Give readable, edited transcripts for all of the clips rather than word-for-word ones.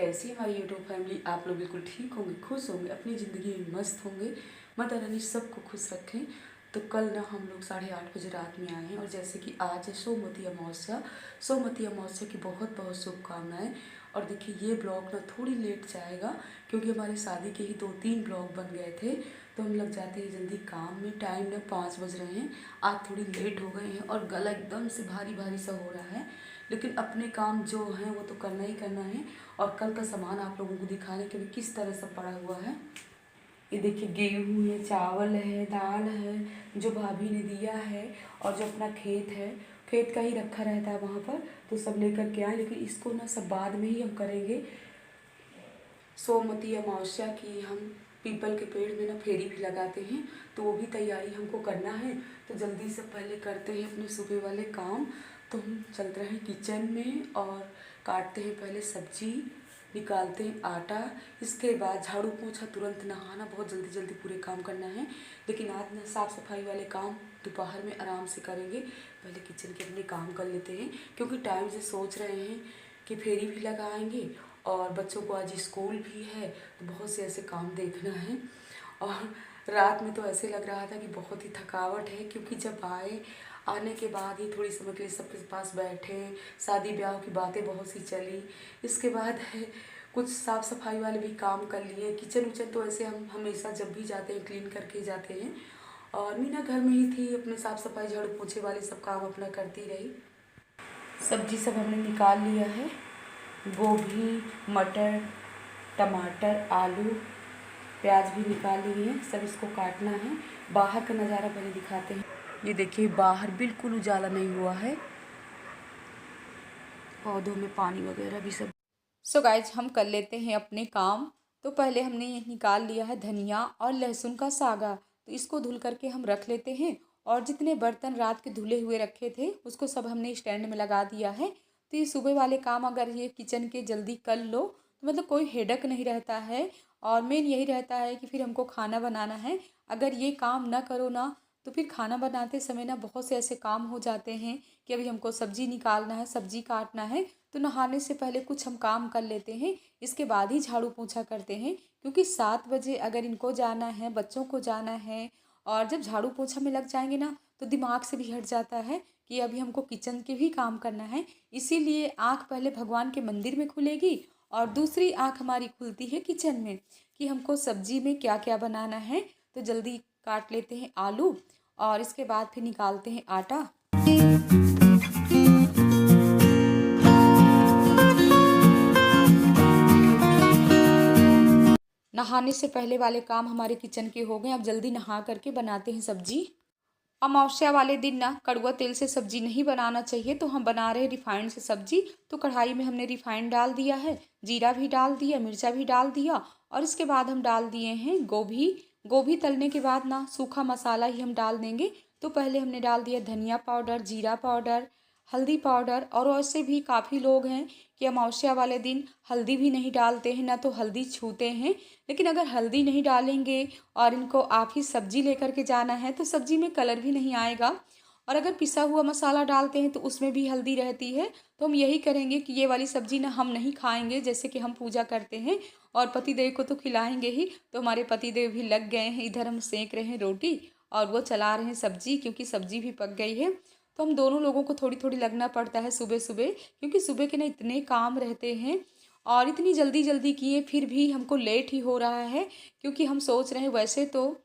कैसी है हमारी यूट्यूब फैमिली। आप लोग बिल्कुल ठीक होंगे, खुश होंगे, अपनी ज़िंदगी में मस्त होंगे। माता रानी सबको खुश रखें। तो कल ना हम लोग 8:30 बजे रात में आए हैं और जैसे कि आज है सोमवती अमावस्या। सोमवती अमावस्या की बहुत बहुत शुभकामनाएं। और देखिए ये ब्लॉग ना थोड़ी लेट जाएगा क्योंकि हमारी शादी के ही 2-3 ब्लॉग बन गए थे, तो हम लग जाते हैं जल्दी काम में। टाइम ना 5 बज रहे हैं, आज थोड़ी लेट हो गए हैं और गला एकदम से भारी भारी सा हो रहा है, लेकिन अपने काम जो हैं वो तो करना ही करना है। और कल का सामान आप लोगों को दिखाने के लिए किस तरह से पड़ा हुआ है। ये देखिए गेहूँ है, चावल है, दाल है जो भाभी ने दिया है, और जो अपना खेत है, खेत का ही रखा रहता है वहाँ पर, तो सब लेकर के आए। लेकिन इसको ना सब बाद में ही हम करेंगे। सोमवती अमावस्या की हम पीपल के पेड़ में ना फेरी भी लगाते हैं, तो वो भी तैयारी हमको करना है। तो जल्दी से पहले करते हैं अपने सुबह वाले काम। तो हम चलते हैं किचन में और काटते हैं पहले सब्जी, निकालते हैं आटा। इसके बाद झाड़ू पोछा, तुरंत नहाना, बहुत जल्दी जल्दी पूरे काम करना है। लेकिन आज ना साफ़ सफाई वाले काम दोपहर में आराम से करेंगे। पहले किचन के अपने काम कर लेते हैं क्योंकि टाइम से सोच रहे हैं कि फेरी भी लगाएंगे और बच्चों को आज स्कूल भी है, तो बहुत से ऐसे काम देखना है। और रात में तो ऐसे लग रहा था कि बहुत ही थकावट है क्योंकि जब आने के बाद ही थोड़ी समय के लिए सबके पास बैठे, शादी ब्याह की बातें बहुत सी चली। इसके बाद है कुछ साफ़ सफाई वाले भी काम कर लिए। किचन उचन तो ऐसे हम हमेशा जब भी जाते हैं क्लीन करके जाते हैं। और मीना घर में ही थी, अपने साफ़ सफाई झाड़ू पोछे वाले सब काम अपना करती रही। सब्जी सब हमने निकाल लिया है, गोभी, मटर, टमाटर, आलू, प्याज भी निकाल लिए हैं। सब इसको काटना है। बाहर का नज़ारा पहले दिखाते हैं। ये देखिए बाहर बिल्कुल उजाला नहीं हुआ है, पौधों में पानी वगैरह भी सब। सो गाइज हम कर लेते हैं अपने काम। तो पहले हमने ये निकाल लिया है धनिया और लहसुन का सागा, तो इसको धुल करके हम रख लेते हैं। और जितने बर्तन रात के धुले हुए रखे थे उसको सब हमने स्टैंड में लगा दिया है। तो ये सुबह वाले काम अगर ये किचन के जल्दी कर लो तो मतलब कोई हेडक नहीं रहता है। और मेन यही रहता है कि फिर हमको खाना बनाना है। अगर ये काम ना करो ना तो फिर खाना बनाते समय ना बहुत से ऐसे काम हो जाते हैं कि अभी हमको सब्जी निकालना है, सब्जी काटना है, तो नहाने से पहले कुछ हम काम कर लेते हैं। इसके बाद ही झाड़ू पोछा करते हैं क्योंकि 7 बजे अगर इनको जाना है, बच्चों को जाना है, और जब झाड़ू पोछा में लग जाएंगे ना तो दिमाग से भी हट जाता है कि अभी हमको किचन के भी काम करना है। इसीलिए आँख पहले भगवान के मंदिर में खुलेगी और दूसरी आँख हमारी खुलती है किचन में कि हमको सब्जी में क्या क्या बनाना है। तो जल्दी काट लेते हैं आलू और इसके बाद फिर निकालते हैं आटा। नहाने से पहले वाले काम हमारे किचन के हो गए। अब जल्दी नहा करके बनाते हैं सब्जी। अमावस्या वाले दिन ना कड़वा तेल से सब्जी नहीं बनाना चाहिए, तो हम बना रहे हैं रिफाइंड से सब्जी। तो कढ़ाई में हमने रिफाइंड डाल दिया है, जीरा भी डाल दिया, मिर्चा भी डाल दिया, और इसके बाद हम डाल दिए हैं गोभी। गोभी तलने के बाद ना सूखा मसाला ही हम डाल देंगे। तो पहले हमने डाल दिया धनिया पाउडर, जीरा पाउडर, हल्दी पाउडर। और वैसे भी काफ़ी लोग हैं कि अमावस्या वाले दिन हल्दी भी नहीं डालते हैं, ना तो हल्दी छूते हैं। लेकिन अगर हल्दी नहीं डालेंगे और इनको आप ही सब्जी लेकर के जाना है तो सब्जी में कलर भी नहीं आएगा। और अगर पिसा हुआ मसाला डालते हैं तो उसमें भी हल्दी रहती है। तो हम यही करेंगे कि ये वाली सब्जी ना हम नहीं खाएंगे, जैसे कि हम पूजा करते हैं और पतिदेव को तो खिलाएंगे ही। तो हमारे पतिदेव भी लग गए हैं, इधर हम सेक रहे हैं रोटी और वो चला रहे हैं सब्जी, क्योंकि सब्जी भी पक गई है। तो हम दोनों लोगों को थोड़ी थोड़ी लगना पड़ता है सुबह सुबह, क्योंकि सुबह के ना इतने काम रहते हैं और इतनी जल्दी जल्दी किए फिर भी हमको लेट ही हो रहा है। क्योंकि हम सोच रहे हैं, वैसे तो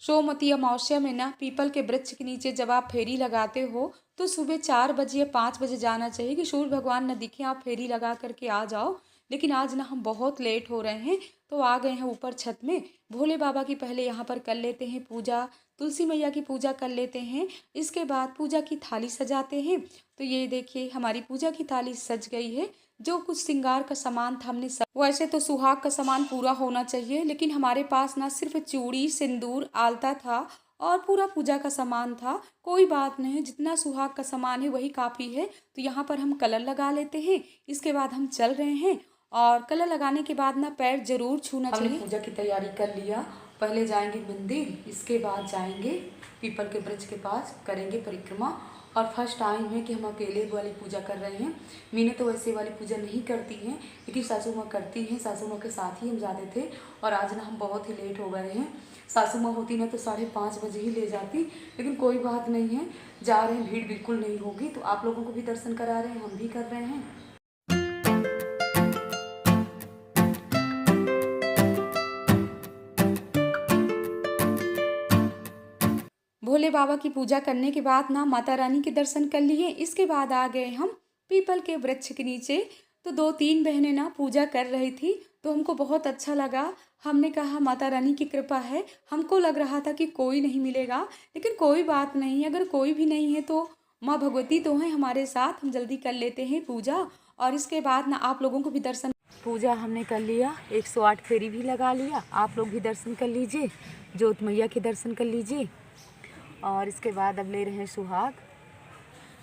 सोमवती अमावस्या में ना पीपल के वृक्ष के नीचे जब आप फेरी लगाते हो तो सुबह 4 बजे या 5 बजे जाना चाहिए कि सूर्य भगवान न दिखे, आप फेरी लगा करके आ जाओ। लेकिन आज ना हम बहुत लेट हो रहे हैं, तो आ गए हैं ऊपर छत में। भोले बाबा की पहले यहाँ पर कर लेते हैं पूजा, तुलसी मैया की पूजा कर लेते हैं। इसके बाद पूजा की थाली सजाते हैं। तो ये देखिए हमारी पूजा की थाली सज गई है। जो कुछ श्रृंगार का सामान था हमने सब, वैसे तो सुहाग का सामान पूरा होना चाहिए, लेकिन हमारे पास ना सिर्फ चूड़ी, सिंदूर, आलता था और पूरा पूजा का सामान था। कोई बात नहीं, जितना सुहाग का सामान है वही काफ़ी है। तो यहाँ पर हम कलर लगा लेते हैं। इसके बाद हम चल रहे हैं और कलर लगाने के बाद ना पैर जरूर छूना चाहिए। हमने पूजा की तैयारी कर लिया। पहले जाएंगे मंदिर, इसके बाद जाएंगे पीपल के वृक्ष के पास, करेंगे परिक्रमा और फर्स्ट टाइम है कि हम अकेले वाली पूजा कर रहे हैं। मीने तो वैसे वाली पूजा नहीं करती हैं, लेकिन सासू माँ करती हैं। सासू माँ के साथ ही हम जाते थे और आज ना हम बहुत ही लेट हो गए हैं। सासू माँ होती ना तो 5:30 बजे ही ले जाती, लेकिन कोई बात नहीं है, जा रहे हैं, भीड़ बिल्कुल नहीं होगी। तो आप लोगों को भी दर्शन करा रहे हैं, हम भी कर रहे हैं। भोले बाबा की पूजा करने के बाद ना माता रानी के दर्शन कर लिए। इसके बाद आ गए हम पीपल के वृक्ष के नीचे। तो 2-3 बहनें ना पूजा कर रही थी, तो हमको बहुत अच्छा लगा। हमने कहा माता रानी की कृपा है। हमको लग रहा था कि कोई नहीं मिलेगा, लेकिन कोई बात नहीं, अगर कोई भी नहीं है तो माँ भगवती तो हैं हमारे साथ। हम जल्दी कर लेते हैं पूजा और इसके बाद ना आप लोगों को भी दर्शन। पूजा हमने कर लिया, 108 फेरी भी लगा लिया। आप लोग भी दर्शन कर लीजिए, जोत मैया के दर्शन कर लीजिए। और इसके बाद अब ले रहे हैं सुहाग।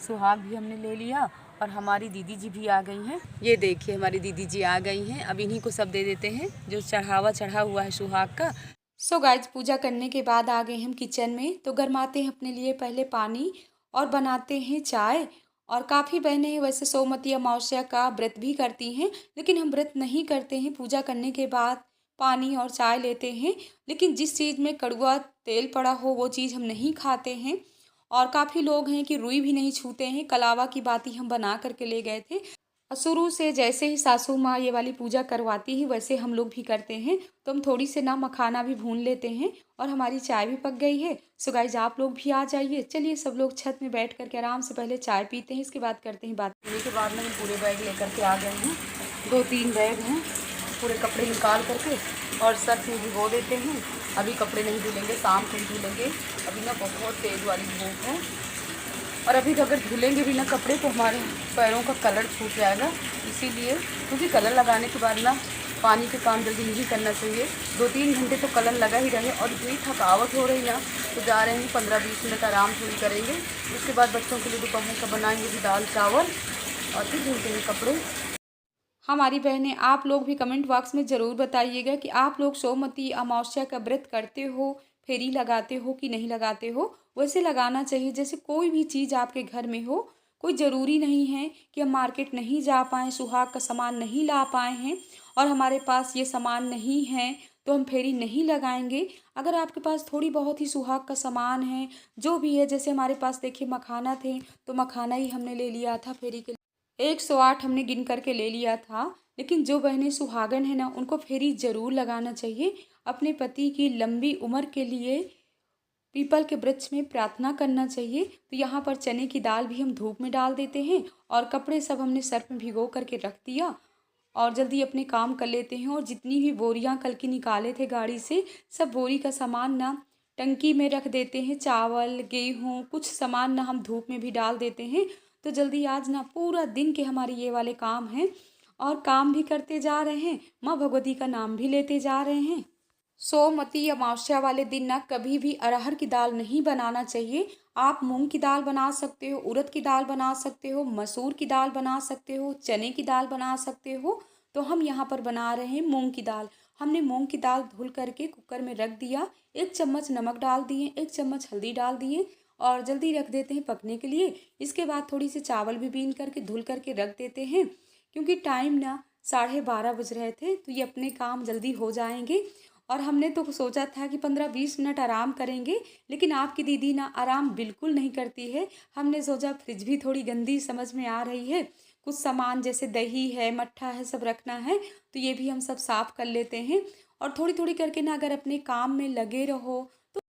सुहाग भी हमने ले लिया और हमारी दीदी जी भी आ गई हैं। ये देखिए हमारी दीदी जी आ गई हैं। अब इन्हीं को सब दे देते हैं जो चढ़ावा चढ़ा हुआ है सुहाग का। सो गाइस, पूजा करने के बाद आ गए हम किचन में। तो गरमाते हैं अपने लिए पहले पानी और बनाते हैं चाय। और काफ़ी बहनें वैसे सोमवती अमावस्या का व्रत भी करती हैं, लेकिन हम व्रत नहीं करते हैं। पूजा करने के बाद पानी और चाय लेते हैं, लेकिन जिस चीज़ में कड़वा तेल पड़ा हो वो चीज़ हम नहीं खाते हैं। और काफ़ी लोग हैं कि रुई भी नहीं छूते हैं। कलावा की बाती हम बना करके ले गए थे। और शुरू से जैसे ही सासू माँ ये वाली पूजा करवाती ही वैसे हम लोग भी करते हैं। तो हम थोड़ी से ना मखाना भी भून लेते हैं और हमारी चाय भी पक गई है। सो गाइस, आप लोग भी आ जाइए। चलिए सब लोग छत में बैठ करके आराम से पहले चाय पीते हैं, इसके बाद करते हैं बात। पीने के बाद में हम पूरे बैग लेकर के आ गए हैं। 2-3 बैग हैं। पूरे कपड़े निकाल करके और सर्फ में भिगो देते हैं। अभी कपड़े नहीं धुलेंगे, शाम को ही धुलेंगे। अभी ना बहुत तेज़ वाली धूप है और अभी अगर धुलेंगे भी ना कपड़े तो हमारे पैरों का कलर छूट जाएगा। इसीलिए क्योंकि कलर लगाने के बाद ना पानी के काम जल्दी नहीं करना चाहिए। 2-3 घंटे तो कलर लगा ही रहे और इतनी थकावट हो रही ना, तो जा रहे हैं 15-20 मिनट आराम थोड़ी करेंगे। उसके बाद बच्चों के लिए दोपहर का बनाएंगे भी दाल चावल और फिर धुलते हैं कपड़े। हमारी बहनें, आप लोग भी कमेंट बॉक्स में ज़रूर बताइएगा कि आप लोग सोमवती अमावस्या का व्रत करते हो, फेरी लगाते हो कि नहीं लगाते हो। वैसे लगाना चाहिए जैसे कोई भी चीज़ आपके घर में हो। कोई ज़रूरी नहीं है कि हम मार्केट नहीं जा पाएँ, सुहाग का सामान नहीं ला पाए हैं और हमारे पास ये सामान नहीं है तो हम फेरी नहीं लगाएंगे। अगर आपके पास थोड़ी बहुत ही सुहाग का सामान है, जो भी है, जैसे हमारे पास देखिए मखाना थे तो मखाना ही हमने ले लिया था फेरी के लिए। 108 हमने गिन करके ले लिया था। लेकिन जो बहनें सुहागन है ना, उनको फेरी ज़रूर लगाना चाहिए। अपने पति की लंबी उम्र के लिए पीपल के वृक्ष में प्रार्थना करना चाहिए। तो यहाँ पर चने की दाल भी हम धूप में डाल देते हैं और कपड़े सब हमने सर्फ में भिगो करके रख दिया और जल्दी अपने काम कर लेते हैं। और जितनी भी बोरियां कल की निकाले थे गाड़ी से, सब बोरी का सामान ना टंकी में रख देते हैं। चावल, गेहूँ, कुछ सामान ना हम धूप में भी डाल देते हैं। तो जल्दी आज ना पूरा दिन के हमारे ये वाले काम हैं और काम भी करते जा रहे हैं, माँ भगवती का नाम भी लेते जा रहे हैं। सोमवती अमावस्या वाले दिन ना कभी भी अरहर की दाल नहीं बनाना चाहिए। आप मूंग की दाल बना सकते हो, उड़द की दाल बना सकते हो, मसूर की दाल बना सकते हो, चने की दाल बना सकते हो। तो हम यहाँ पर बना रहे हैं मूंग की दाल। हमने मूंग की दाल धुल करके कुकर में रख दिया। 1 चम्मच नमक डाल दिए, 1 चम्मच हल्दी डाल दिए और जल्दी रख देते हैं पकने के लिए। इसके बाद थोड़ी सी चावल भी बीन करके धुल करके रख देते हैं, क्योंकि टाइम ना 12:30 बज रहे थे तो ये अपने काम जल्दी हो जाएंगे। और हमने तो सोचा था कि 15-20 मिनट आराम करेंगे, लेकिन आपकी दीदी ना आराम बिल्कुल नहीं करती है। हमने सोचा फ्रिज भी थोड़ी गंदी समझ में आ रही है, कुछ सामान जैसे दही है, मट्ठा है, सब रखना है, तो ये भी हम सब साफ कर लेते हैं। और थोड़ी थोड़ी करके ना अगर अपने काम में लगे रहो तो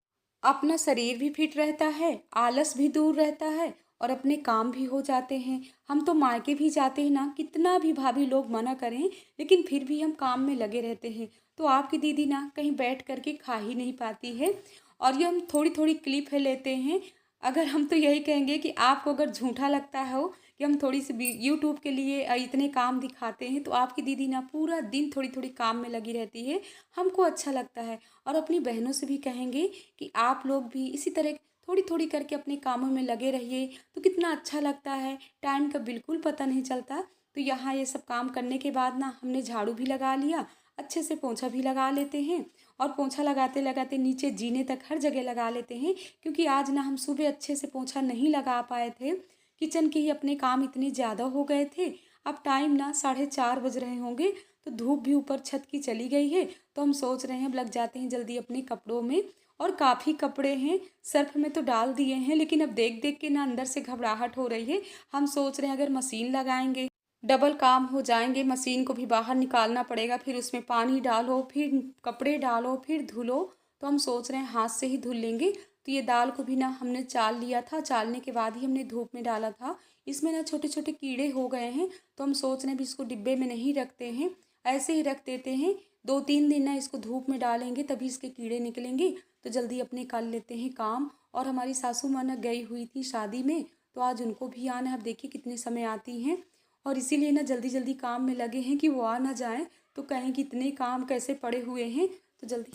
अपना शरीर भी फिट रहता है, आलस भी दूर रहता है और अपने काम भी हो जाते हैं। हम तो मायके भी जाते हैं ना, कितना भी भाभी लोग मना करें, लेकिन फिर भी हम काम में लगे रहते हैं। तो आपकी दीदी ना कहीं बैठ करके खा ही नहीं पाती है और ये हम थोड़ी थोड़ी क्लिप है लेते हैं। अगर हम तो यही कहेंगे कि आपको अगर झूठा लगता हो कि हम थोड़ी सी यूट्यूब के लिए इतने काम दिखाते हैं, तो आपकी दीदी ना पूरा दिन थोड़ी थोड़ी काम में लगी रहती है। हमको अच्छा लगता है और अपनी बहनों से भी कहेंगे कि आप लोग भी इसी तरह थोड़ी थोड़ी करके अपने कामों में लगे रहिए, तो कितना अच्छा लगता है, टाइम का बिल्कुल पता नहीं चलता। तो यहाँ ये सब काम करने के बाद ना हमने झाड़ू भी लगा लिया, अच्छे से पोंछा भी लगा लेते हैं और पोंछा लगाते लगाते नीचे जीने तक हर जगह लगा लेते हैं, क्योंकि आज ना हम सुबह अच्छे से पोंछा नहीं लगा पाए थे। किचन के ही अपने काम इतने ज़्यादा हो गए थे। अब टाइम ना 4:30 बज रहे होंगे, तो धूप भी ऊपर छत की चली गई है। तो हम सोच रहे हैं अब लग जाते हैं जल्दी अपने कपड़ों में। और काफ़ी कपड़े हैं, सर्फ में तो डाल दिए हैं, लेकिन अब देख देख के ना अंदर से घबराहट हो रही है। हम सोच रहे हैं अगर मशीन लगाएंगे डबल काम हो जाएंगे, मशीन को भी बाहर निकालना पड़ेगा, फिर उसमें पानी डालो, फिर कपड़े डालो, फिर धुलो। तो हम सोच रहे हैं हाथ से ही धुल लेंगे। तो ये दाल को भी ना हमने चाल लिया था, चालने के बाद ही हमने धूप में डाला था। इसमें ना छोटे छोटे कीड़े हो गए हैं, तो हम सोच रहे हैं भी इसको डिब्बे में नहीं रखते हैं, ऐसे ही रख देते हैं। 2-3 दिन ना इसको धूप में डालेंगे तभी इसके कीड़े निकलेंगे। तो जल्दी अपने कर लेते हैं काम। और हमारी सासू माँ ना गई हुई थी शादी में, तो आज उनको भी आना है। अब देखिए कितने समय आती हैं, और इसीलिए ना जल्दी जल्दी काम में लगे हैं कि वो आ ना जाएं तो कहें कि इतने काम कैसे पड़े हुए हैं। तो जल्दी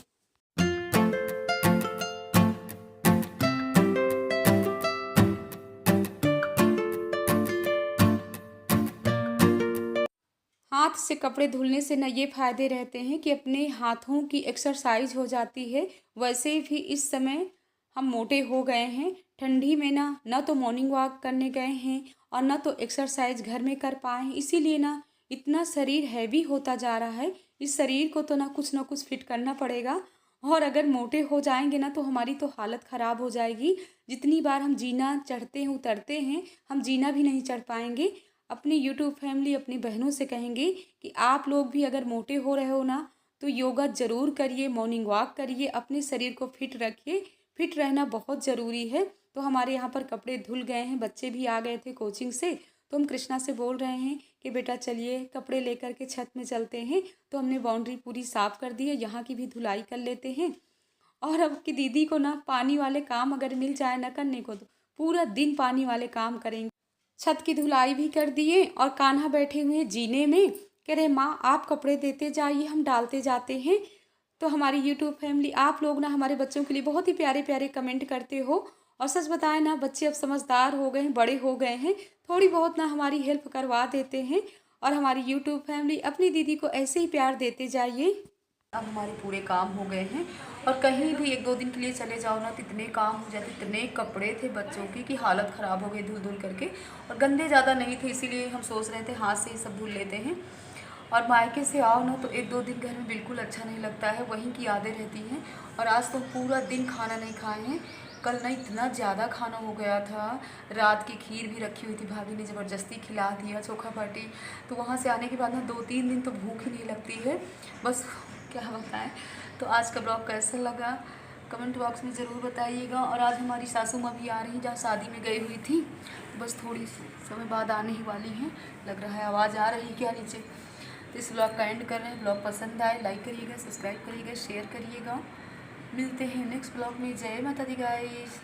हाथ से कपड़े धुलने से ना ये फ़ायदे रहते हैं कि अपने हाथों की एक्सरसाइज हो जाती है। वैसे भी इस समय हम मोटे हो गए हैं। ठंडी में ना तो मॉर्निंग वॉक करने गए हैं और ना तो एक्सरसाइज घर में कर पाए हैं, इसीलिए ना इतना शरीर हैवी होता जा रहा है। इस शरीर को तो ना कुछ फिट करना पड़ेगा। और अगर मोटे हो जाएंगे ना तो हमारी तो हालत ख़राब हो जाएगी। जितनी बार हम जीना चढ़ते हैं उतरते हैं, हम जीना भी नहीं चढ़ पाएंगे। अपनी यूट्यूब फैमिली अपनी बहनों से कहेंगे कि आप लोग भी अगर मोटे हो रहे हो ना तो योगा ज़रूर करिए, मॉर्निंग वॉक करिए, अपने शरीर को फिट रखिए। फिट रहना बहुत ज़रूरी है। तो हमारे यहाँ पर कपड़े धुल गए हैं, बच्चे भी आ गए थे कोचिंग से। तो हम कृष्णा से बोल रहे हैं कि बेटा चलिए कपड़े लेकर के छत में चलते हैं। तो हमने बाउंड्री पूरी साफ़ कर दी है, यहाँ की भी धुलाई कर लेते हैं। और अब की दीदी को ना पानी वाले काम अगर मिल जाए ना करने को तो पूरा दिन पानी वाले काम करेंगे। छत की धुलाई भी कर दिए और कान्हा बैठे हुए हैं जीने में, कह रहे माँ आप कपड़े देते जाइए हम डालते जाते हैं। तो हमारी यूट्यूब फैमिली आप लोग ना हमारे बच्चों के लिए बहुत ही प्यारे प्यारे कमेंट करते हो। और सच बताएं ना बच्चे अब समझदार हो गए हैं, बड़े हो गए हैं, थोड़ी बहुत ना हमारी हेल्प करवा देते हैं। और हमारी यूट्यूब फैमिली अपनी दीदी को ऐसे ही प्यार देते जाइए। अब हमारे पूरे काम हो गए हैं, और कहीं भी 1-2 दिन के लिए चले जाओ ना तो इतने काम हो जाते, इतने कपड़े थे बच्चों की कि हालत ख़राब हो गई धुल धुल करके। और गंदे ज़्यादा नहीं थे, इसीलिए हम सोच रहे थे हाथ से ही सब धुल लेते हैं। और मायके से आओ ना तो 1-2 दिन घर में बिल्कुल अच्छा नहीं लगता है, वहीं की यादें रहती हैं। और आज तो पूरा दिन खाना नहीं खाए हैं। कल ना इतना ज़्यादा खाना हो गया था, रात की खीर भी रखी हुई थी, भाभी ने ज़बरदस्ती खिला दिया, चोखा बाटी। तो वहाँ से आने के बाद ना 2-3 दिन तो भूख ही नहीं लगती है, बस क्या बताएं। तो आज का ब्लॉग कैसा लगा कमेंट बॉक्स में ज़रूर बताइएगा। और आज हमारी सासू माँ भी आ रही हैं, जहाँ शादी में गई हुई थी, बस थोड़ी समय बाद आने ही वाली हैं। लग रहा है आवाज़ आ रही क्या नीचे। तो इस ब्लॉग का एंड कर रहे हैं। ब्लॉग पसंद आए लाइक करिएगा, सब्सक्राइब करिएगा, शेयर करिएगा। मिलते हैं नेक्स्ट ब्लॉग में। जय माता दी गाइस।